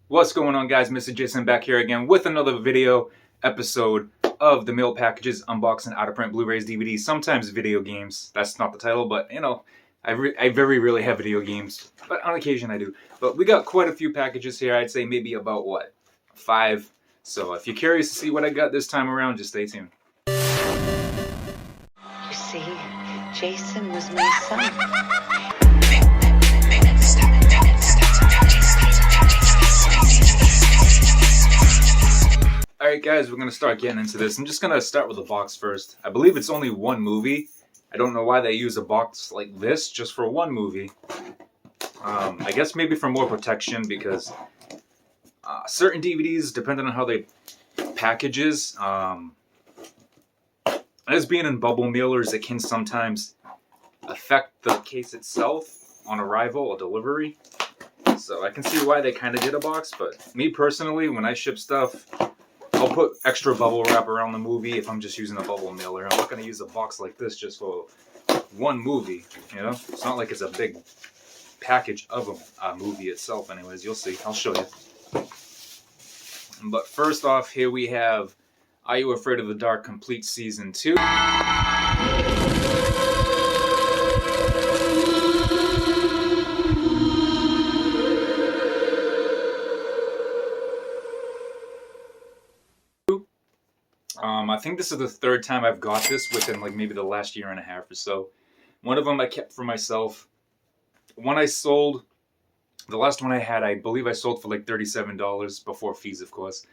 What's going on, guys? Mr. Jason back here again with another video episode of the mail packages, unboxing, out of print Blu-rays, DVDs, sometimes video games. That's not the title, but you know, I very rarely have video games, but on occasion I do. But we got quite a few packages here. I'd say maybe about, what, 5? So if you're curious to see what I got this time around, just stay tuned. You see, Jason was my son. Alright guys, we're going to start getting into this. I'm just going to start with the box first. I believe it's only one movie. I don't know why they use a box like this just for one movie. I guess maybe for more protection, because certain DVDs, depending on how they packages, as being in bubble mailers, it can sometimes affect the case itself on arrival or delivery. So I can see why they kind of did a box, but me personally, when I ship stuff, I'll put extra bubble wrap around the movie if I'm just using a bubble mailer. I'm not going to use a box like this just for one movie, you know? It's not like it's a big package of a movie itself anyways. You'll see. I'll show you. But first off, here we have Are You Afraid of the Dark Complete Season 2. I think this is the third time I've got this within like maybe the last year and a half or so. One of them I kept for myself. One I sold, the last one I had, I believe I sold for like $37 before fees, of course.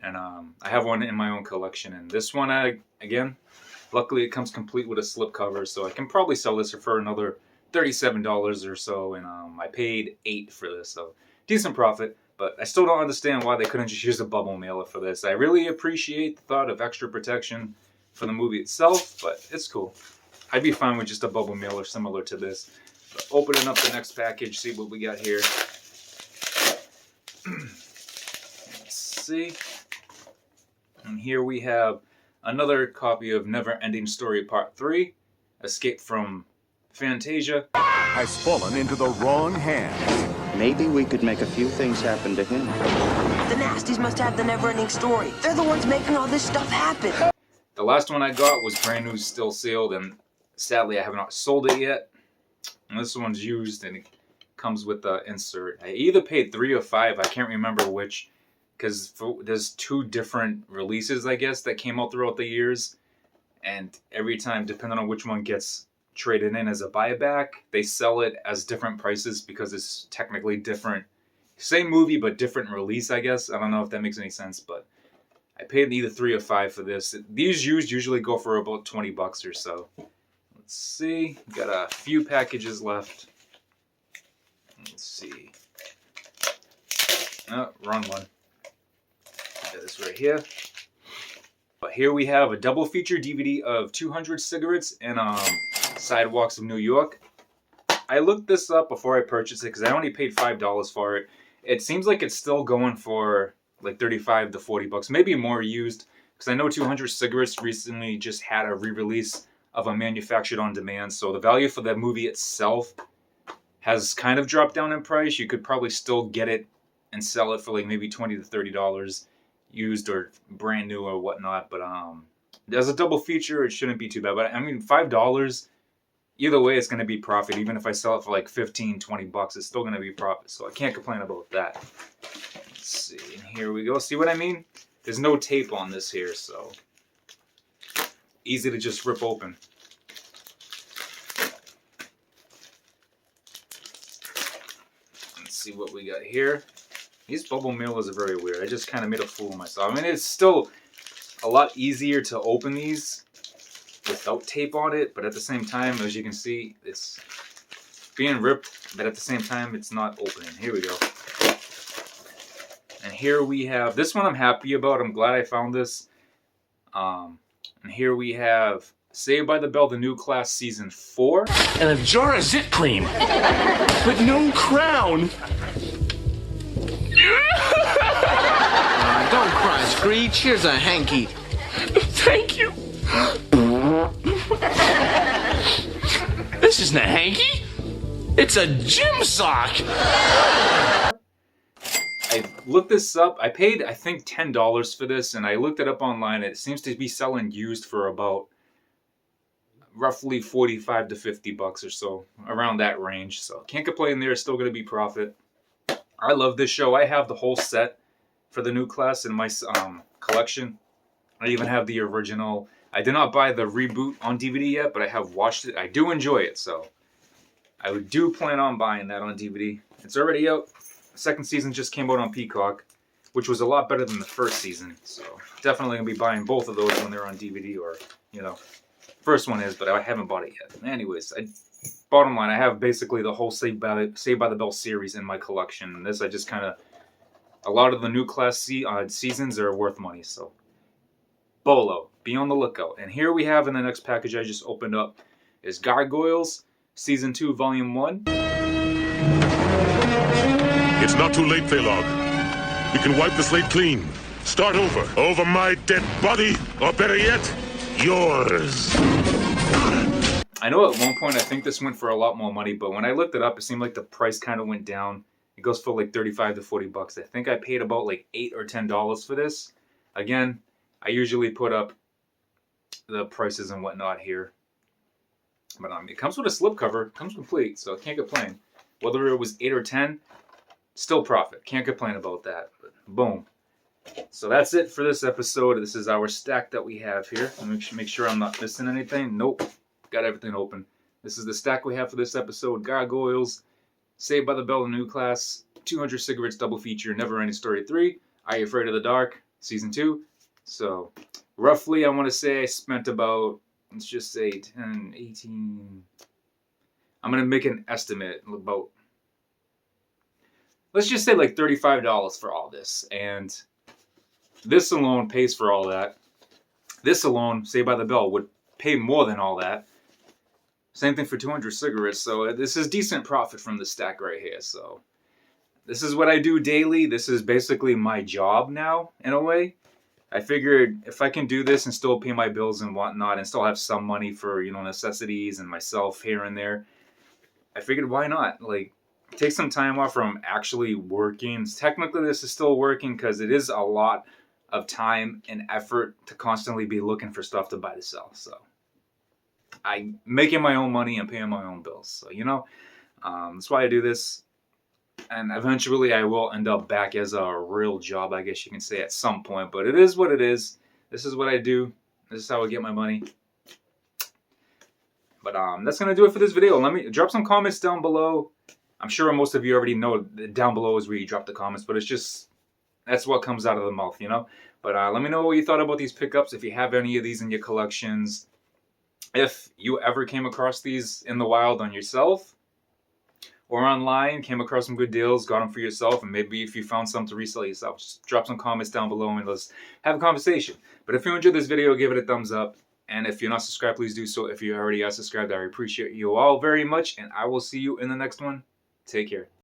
And I have one in my own collection. And this one, again, luckily it comes complete with a slip cover, so I can probably sell this for another $37 or so. And I paid $8 for this, so decent profit. But I still don't understand why they couldn't just use a bubble mailer for this. I really appreciate the thought of extra protection for the movie itself, but it's cool. I'd be fine with just a bubble mailer similar to this. But opening up the next package, see what we got here. Let's see. And here we have another copy of Never Ending Story Part 3, Escape from Fantasia. Has fallen into the wrong hands. Maybe we could make a few things happen to him. The Nasties must have the never-ending story. They're the ones making all this stuff happen. The last one I got was brand new, still sealed, and sadly I have not sold it yet. And this one's used, and it comes with the insert. I either paid $3 or $5, I can't remember which, because there's 2 different releases, I guess, that came out throughout the years. And every time, depending on which one gets traded in as a buyback, they sell it as different prices because it's technically different. Same movie, but different release, I guess. I don't know if that makes any sense, but I paid either $3 or $5 for this. These used usually go for about $20 or so. Let's see. We've got a few packages left. Let's see. Oh, wrong one. Got this right here. But here we have a double feature DVD of 200 cigarettes and Sidewalks of New York. I looked this up before I purchased it because I only paid $5 for it. It seems like it's still going for like $35 to $40, maybe more used, because I know 200 cigarettes recently just had a re-release of a manufactured on demand, so the value for the movie itself has kind of dropped down in price. You could probably still get it and sell it for like maybe $20 to $30 used or brand new or whatnot, but as a double feature it shouldn't be too bad. But I mean, $5, either way it's going to be profit. Even if I sell it for like $15, $20, it's still going to be profit, so I can't complain about that. Let's see, and here we go. See what I mean? There's no tape on this here, so easy to just rip open. Let's see what we got here. These bubble mailers are very weird. I just kind of made a fool of myself. I mean, it's still a lot easier to open these without tape on it, but at the same time, as you can see, it's being ripped, but at the same time, it's not opening. Here we go. And here we have, this one I'm happy about. I'm glad I found this. And here we have Saved by the Bell, the New Class Season 4. And a jar of zit cream, but no crown. Don't cry, Screech. Here's a hanky. Thank you. This isn't a hanky. It's a gym sock. I looked this up. I paid, I think, $10 for this, and I looked it up online. It seems to be selling used for about roughly 45 to 50 bucks or so, around that range. So can't complain there. It's still going to be profit. I love this show. I have the whole set for the new class in my collection. I even have the original. I did not buy the reboot on DVD yet, but I have watched it. I do enjoy it, so I do plan on buying that on DVD. It's already out. The second season just came out on Peacock, which was a lot better than the first season. So definitely going to be buying both of those when they're on DVD, or, you know, first one is, but I haven't bought it yet. Anyways, bottom line, I have basically the whole Saved by the Bell series in my collection. And this, I just kind of, a lot of the new class seasons are worth money, so Bolo, be on the lookout. And here we have in the next package I just opened up is Gargoyles Season 2 Volume 1. It's not too late, Thalog. We can wipe the slate clean. Start over. Over my dead body, or better yet, yours. I know at one point I think this went for a lot more money, but when I looked it up, it seemed like the price kind of went down. It goes for like 35 to 40 bucks. I think I paid about like $8 or $10 for this. Again, I usually put up the prices and whatnot here. But it comes with a slipcover. It comes complete, so I can't complain. Whether it was 8 or 10, still profit. Can't complain about that. But boom. So that's it for this episode. This is our stack that we have here. Let me make sure I'm not missing anything. Nope. Got everything open. This is the stack we have for this episode. Gargoyles, Saved by the Bell, the new class, 200 Cigarettes double feature, Never Ending Story 3, Are You Afraid of the Dark, Season 2. So, roughly, I want to say I spent about, let's just say 10, 18. I'm going to make an estimate about, let's just say like $35 for all this. And this alone pays for all that. This alone, Saved by the Bell, would pay more than all that. Same thing for 200 cigarettes. So this is decent profit from the stack right here. So this is what I do daily. This is basically my job now, in a way. I figured if I can do this and still pay my bills and whatnot and still have some money for, you know, necessities and myself here and there, I figured why not? Like, take some time off from actually working. Technically, this is still working because it is a lot of time and effort to constantly be looking for stuff to buy to sell. So I'm making my own money and paying my own bills. So, you know, that's why I do this. And eventually I will end up back as a real job, I guess you can say, at some point. But it is what it is. This is what I do. This is how I get my money. But that's going to do it for this video. Let me drop some comments down below. I'm sure most of you already know that down below is where you drop the comments. But it's just, that's what comes out of the mouth, you know. But let me know what you thought about these pickups. If you have any of these in your collections. If you ever came across these in the wild on yourself or online, came across some good deals, got them for yourself, and maybe if you found some to resell yourself, just drop some comments down below and let's have a conversation. But if you enjoyed this video, give it a thumbs up. And if you're not subscribed, please do so. If you already are subscribed, I appreciate you all very much. And I will see you in the next one. Take care.